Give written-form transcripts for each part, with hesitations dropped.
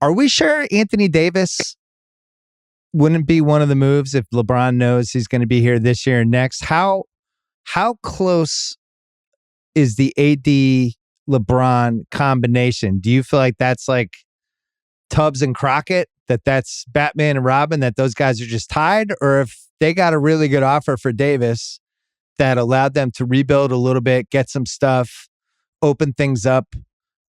Are we sure Anthony Davis wouldn't be one of the moves if LeBron knows he's going to be here this year and next? How close is the AD LeBron combination? Do you feel like that's like Tubbs and Crockett, that's Batman and Robin, that those guys are just tied? Or if they got a really good offer for Davis that allowed them to rebuild a little bit, get some stuff, open things up,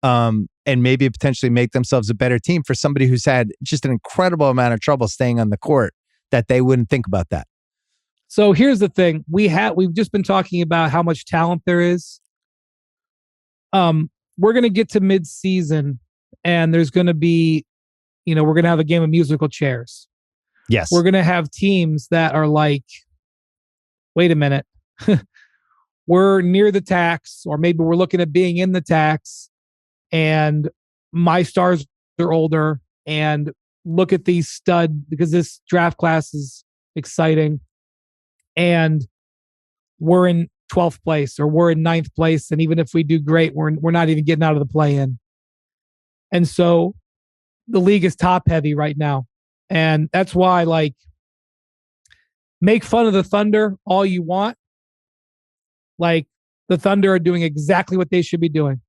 and maybe potentially make themselves a better team for somebody who's had just an incredible amount of trouble staying on the court, that they wouldn't think about that? So here's the thing. We've just been talking about how much talent there is. We're going to get to mid-season and there's going to be, we're going to have a game of musical chairs. Yes. We're going to have teams that are like, wait a minute, we're near the tax, or maybe we're looking at being in the tax, and my stars are older, and look at these stud, because this draft class is exciting, and we're in 12th place or we're in 9th place. And even if we do great, we're not even getting out of the play-in. And so the league is top heavy right now. And that's why, like, make fun of the Thunder all you want. Like, the Thunder are doing exactly what they should be doing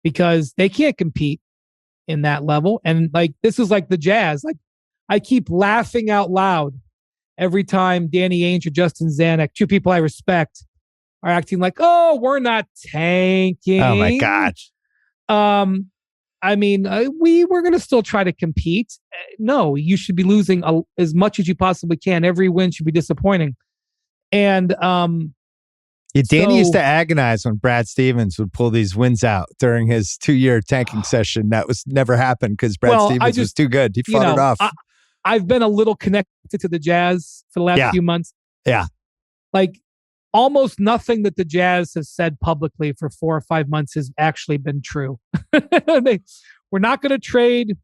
because they can't compete in that level. And like, this is like the Jazz. Like, I keep laughing out loud every time Danny Ainge or Justin Zanuck, two people I respect, are acting like, oh, we're not tanking. Oh my gosh. I mean, we're going to still try to compete. No, you should be losing as much as you possibly can. Every win should be disappointing. And Danny used to agonize when Brad Stevens would pull these wins out during his 2-year tanking session. That was never happened because Brad Stevens was too good. He fought it off. I've been a little connected to the Jazz for the last few months. Yeah. Like, almost nothing that the Jazz has said publicly for 4 or 5 months has actually been true. We're not going to trade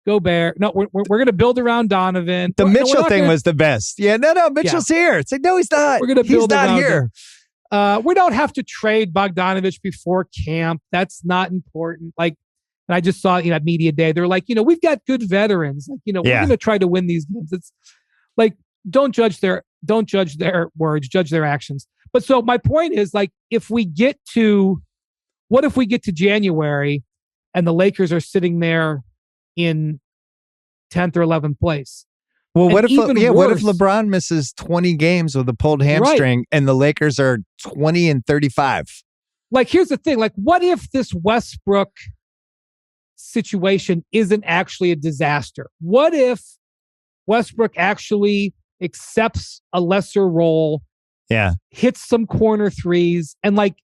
Gobert. No, we're going to build around Donovan. The Mitchell thing was the best. Yeah, no, Mitchell's here. It's like, no, he's not. We're going to build around here. We don't have to trade Bogdanovich before camp. That's not important. Like, and I just saw, media day. They're like, we've got good veterans. Like, we're going to try to win these games. It's like, don't judge their words, judge their actions. But so my point is, like, what if we get to January and the Lakers are sitting there in 10th or 11th place? Well, what if LeBron misses 20 games with a pulled hamstring and the Lakers are 20-35? Like, here's the thing. Like, what if this Westbrook situation isn't actually a disaster? What if Westbrook actually accepts a lesser role, hits some corner threes, and like,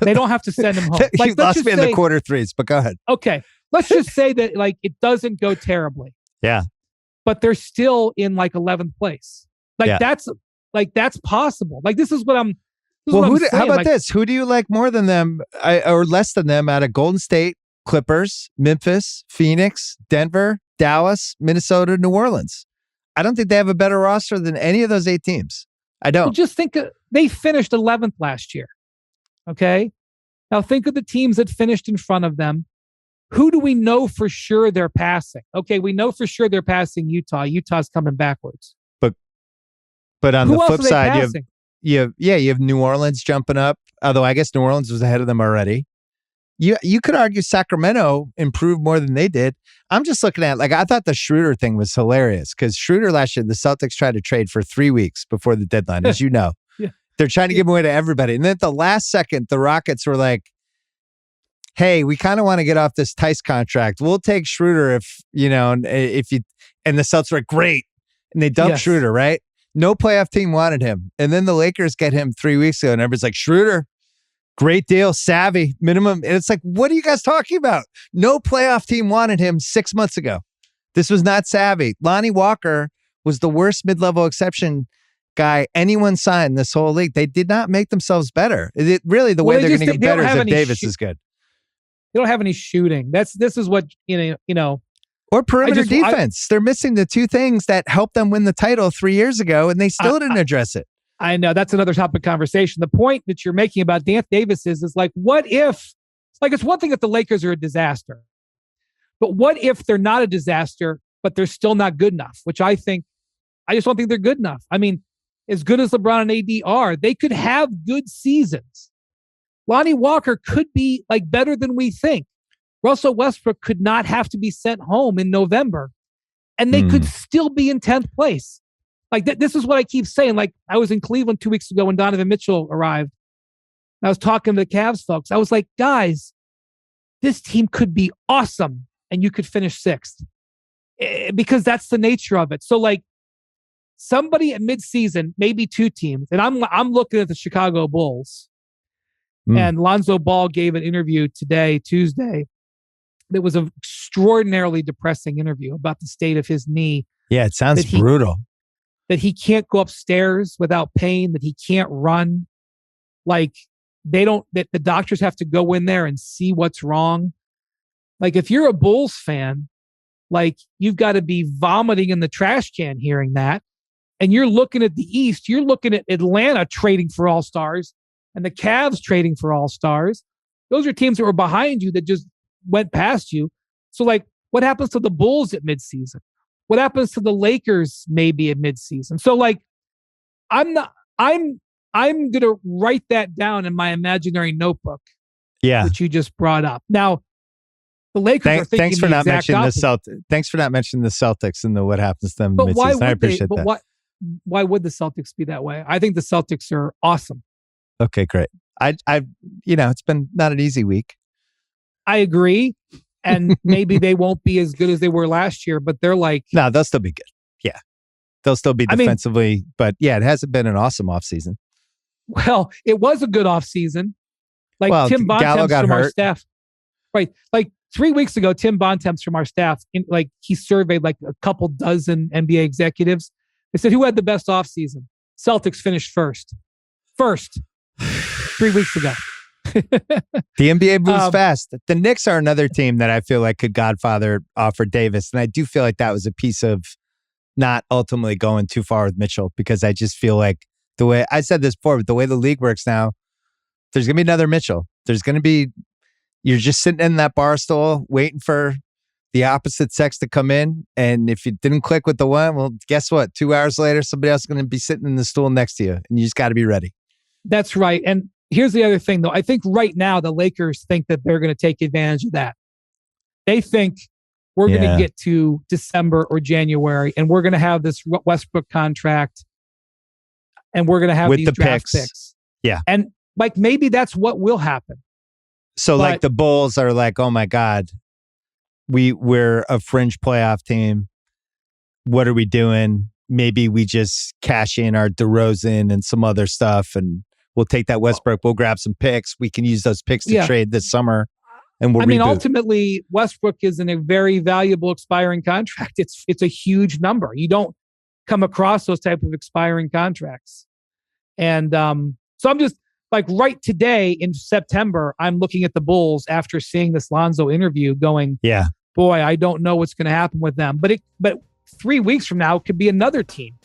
they don't have to send him home? Like, you lost me in the corner threes, but go ahead. Okay. Let's just say that, like, it doesn't go terribly. Yeah. But they're still in like 11th place. Like, that's possible. Like, this is what I'm saying. How about this? Who do you like more than them or less than them out of Golden State, Clippers, Memphis, Phoenix, Denver, Dallas, Minnesota, New Orleans? I don't think they have a better roster than any of those 8 teams. I don't. Well, just think they finished 11th last year. Okay. Now think of the teams that finished in front of them. Who do we know for sure they're passing? Okay, we know for sure they're passing Utah. Utah's coming backwards. But on the flip side, you have New Orleans jumping up. Although I guess New Orleans was ahead of them already. You could argue Sacramento improved more than they did. I'm just looking at, like, I thought the Schroeder thing was hilarious because Schroeder last year, the Celtics tried to trade for 3 weeks before the deadline, as you know. They're trying to give him away to everybody. And then at the last second, the Rockets were like, hey, we kind of want to get off this Tice contract. We'll take Schroeder and the Celtics were like, great. And they dumped Schroeder, right? No playoff team wanted him. And then the Lakers get him 3 weeks ago and everybody's like, Schroeder, great deal, savvy, minimum. And it's like, what are you guys talking about? No playoff team wanted him 6 months ago. This was not savvy. Lonnie Walker was the worst mid-level exception guy anyone signed this whole league. They did not make themselves better. The way they're going to get better is if Davis is good. They don't have any shooting. This is what, or perimeter defense. They're missing the 2 things that helped them win the title 3 years ago, and they still didn't address it. I know that's another topic of conversation. The point that you're making about Davis is like, what if, like, it's one thing if the Lakers are a disaster, But what if they're not a disaster, but they're still not good enough, which I just don't think they're good enough. I mean, as good as LeBron and AD are, they could have good seasons. Lonnie Walker could be like better than we think. Russell Westbrook could not have to be sent home in November, and they could still be in 10th place. Like this is what I keep saying. Like I was in Cleveland 2 weeks ago when Donovan Mitchell arrived. I was talking to the Cavs folks. I was like, guys, this team could be awesome, and you could finish 6th because that's the nature of it. So like somebody at midseason, maybe 2 teams, and I'm looking at the Chicago Bulls. And Lonzo Ball gave an interview today, Tuesday. That was an extraordinarily depressing interview about the state of his knee. Yeah, it sounds brutal. That he can't go upstairs without pain, that he can't run. Like that the doctors have to go in there and see what's wrong. Like if you're a Bulls fan, like you've got to be vomiting in the trash can hearing that. And you're looking at the East, you're looking at Atlanta trading for all-stars and the Cavs trading for all-stars. Those are teams that were behind you that just went past you. So like what happens to the Bulls at midseason? What happens to the Lakers maybe at midseason? So like I'm going to write that down in my imaginary notebook. Yeah. That you just brought up. Now, the Lakers are thinking thanks for the not exact mentioning opposite. the Celtics. Thanks for not mentioning the Celtics and what happens to them But mid-season. why would I appreciate that. Why would the Celtics be that way? I think the Celtics are awesome. Okay, great. It's been not an easy week. I agree. And maybe they won't be as good as they were last year, but they're like... No, they'll still be good. Yeah. They'll still be defensively. But yeah, it hasn't been an awesome offseason. Well, it was a good offseason. Like Tim Bontemps from our staff. Right. Like 3 weeks ago, Tim Bontemps from our staff, he surveyed like a couple dozen NBA executives. They said, who had the best offseason? Celtics finished first. 3 weeks ago. The NBA moves fast. The Knicks are another team that I feel like could godfather Alfred Davis. And I do feel like that was a piece of not ultimately going too far with Mitchell, because I just feel like the way I said this before, but the way the league works now, there's going to be another Mitchell. You're just sitting in that bar stool waiting for the opposite sex to come in. And if you didn't click with the one, well, guess what? 2 hours later, somebody else is going to be sitting in the stool next to you, and you just got to be ready. That's right. And here's the other thing, though. I think right now the Lakers think that they're going to take advantage of that. They think we're going to get to December or January, and we're going to have this Westbrook contract, and we're going to have these draft picks. Yeah. And like maybe that's what will happen. So like the Bulls are like, oh my God, we're a fringe playoff team. What are we doing? Maybe we just cash in our DeRozan and some other stuff, and we'll take that Westbrook. We'll grab some picks. We can use those picks to trade this summer, and we'll reboot. Ultimately, Westbrook is in a very valuable expiring contract. It's a huge number. You don't come across those type of expiring contracts. And so I'm just like right today in September, I'm looking at the Bulls after seeing this Lonzo interview going, boy, I don't know what's going to happen with them. But 3 weeks from now, it could be another team.